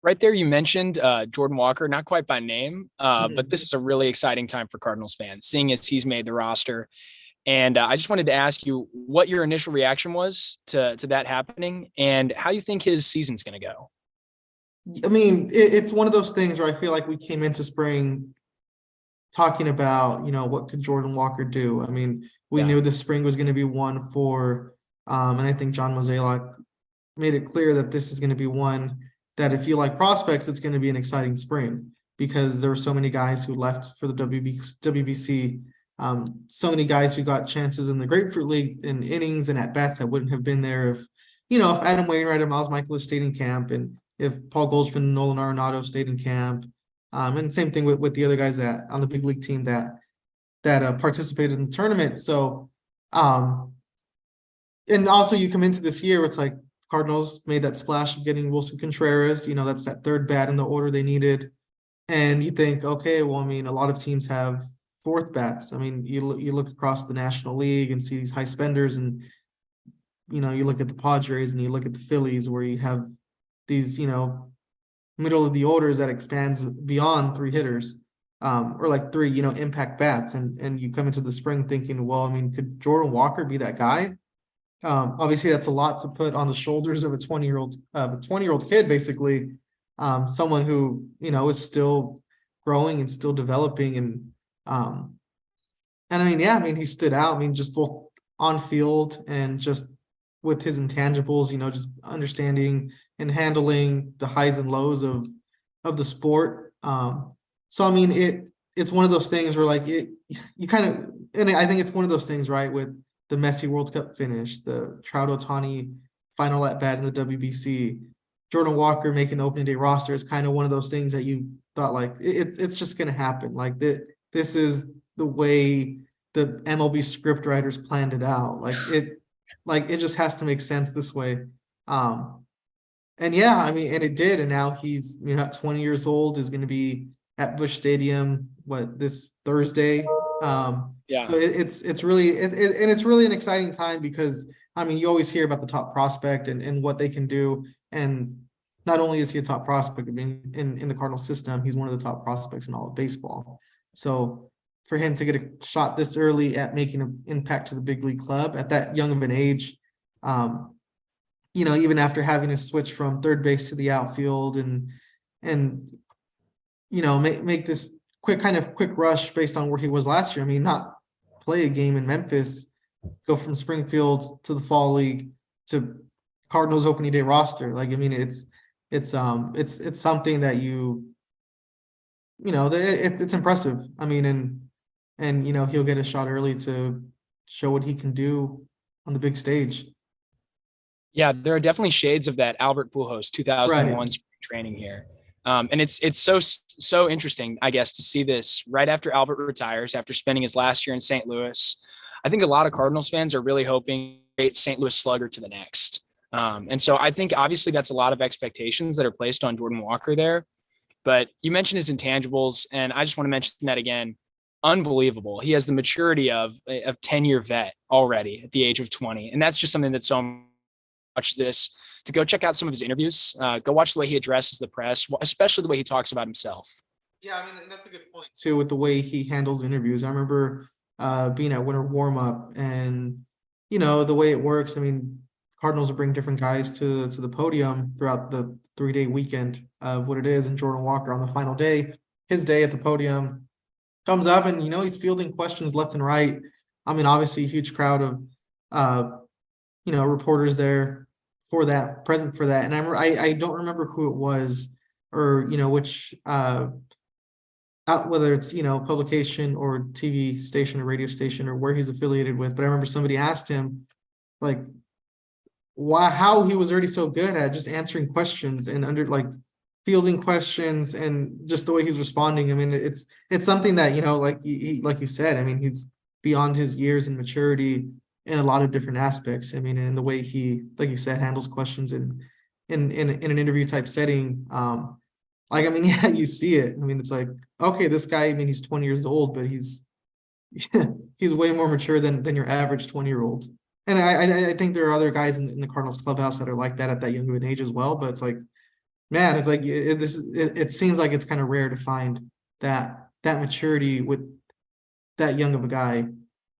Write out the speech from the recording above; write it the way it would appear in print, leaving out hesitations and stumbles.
Right there, you mentioned Jordan Walker, not quite by name, but this Mhm. is a really exciting time for Cardinals fans, seeing as he's made the roster. And I just wanted to ask you what your initial reaction was to that happening, and how you think his season's going to go. I mean, it's one of those things where I feel like we came into spring talking about, what could Jordan Walker do? I mean, we Yeah, knew the spring was going to be one for, and I think John Mozeliak made it clear that this is going to be one that if you like prospects, it's going to be an exciting spring because there were so many guys who left for the WBC, so many guys who got chances in the Grapefruit League in innings and at bats that wouldn't have been there if Adam Wainwright and Miles Michaelis stayed in camp and if Paul Goldschmidt and Nolan Arenado stayed in camp. And same thing with the other guys that on the big league team that participated in the tournament. So, um, and also you come into this year, it's like Cardinals made that splash of getting Wilson Contreras. That's that third bat in the order they needed. And you think, okay, well, I mean, a lot of teams have fourth bats. I mean, you look across the National League and see these high spenders, and you look at the Padres and you look at the Phillies, where you have these, middle of the orders that expands beyond three hitters, or like three, impact bats. And you come into the spring thinking, well, I mean, could Jordan Walker be that guy? Obviously, that's a lot to put on the shoulders of a 20-year old kid, basically, someone who is still growing and still developing, and I mean, yeah, I mean, he stood out. I mean, just both on field and just with his intangibles, just understanding and handling the highs and lows of the sport. So I mean, it's one of those things where like you kind of, and I think it's one of those things, right, with the Messi World Cup finish, the Trout Ohtani final at bat in the WBC, Jordan Walker making the opening day roster is kind of one of those things that you thought like it's just going to happen. Like this is the way the MLB script writers planned it out. Like it just has to make sense this way. Um, and yeah, I mean, and it did. And now he's at 20 years old, is going to be at Busch Stadium this Thursday. yeah, So it's really and it's really an exciting time because I mean you always hear about the top prospect and what they can do, and not only is he a top prospect, I mean in the Cardinal system he's one of the top prospects in all of baseball. So for him to get a shot this early at making an impact to the big league club at that young of an age, um, even after having to switch from third base to the outfield and make this quick rush based on where he was last year. I mean, not play a game in Memphis, go from Springfield to the fall league to Cardinals opening day roster. Like, I mean, it's something that it's impressive. I mean, and he'll get a shot early to show what he can do on the big stage. yeah. There are definitely shades of that Albert Pujols Right. 2001 spring training here. And it's so interesting, I guess, to see this right after Albert retires, after spending his last year in St. Louis. I think a lot of Cardinals fans are really hoping St. Louis slugger to the next. And so I think obviously that's a lot of expectations that are placed on Jordan Walker there. But you mentioned his intangibles, and I just want to mention that again. Unbelievable. He has the maturity of 10-year vet already at the age of 20. And that's just something that's so much this to go check out some of his interviews. Go watch the way he addresses the press, especially the way he talks about himself. Yeah, I mean, and that's a good point too with the way he handles interviews. I remember being at winter warm up and the way it works. I mean, Cardinals will bring different guys to the podium throughout the 3-day weekend of what it is, and Jordan Walker on the final day, his day at the podium, comes up and he's fielding questions left and right. I mean, obviously a huge crowd of uh reporters there for that, present for that. And I don't remember who it was or which out whether it's publication or TV station or radio station or where he's affiliated with. But I remember somebody asked him like why how he was already so good at just answering questions and under like fielding questions and just the way he's responding. I mean, it's something that like you said. I mean, he's beyond his years and maturity in a lot of different aspects. I mean, in the way he, like you said, handles questions in an interview type setting. Like, I mean, yeah, you see it. I mean, it's like, okay, this guy, I mean, he's 20 years old, but he's he's way more mature than your average 20-year-old. And I think there are other guys in the Cardinals clubhouse that are like that at that young of an age as well. But it's like man, it's like it seems like it's kind of rare to find that maturity with that young of a guy.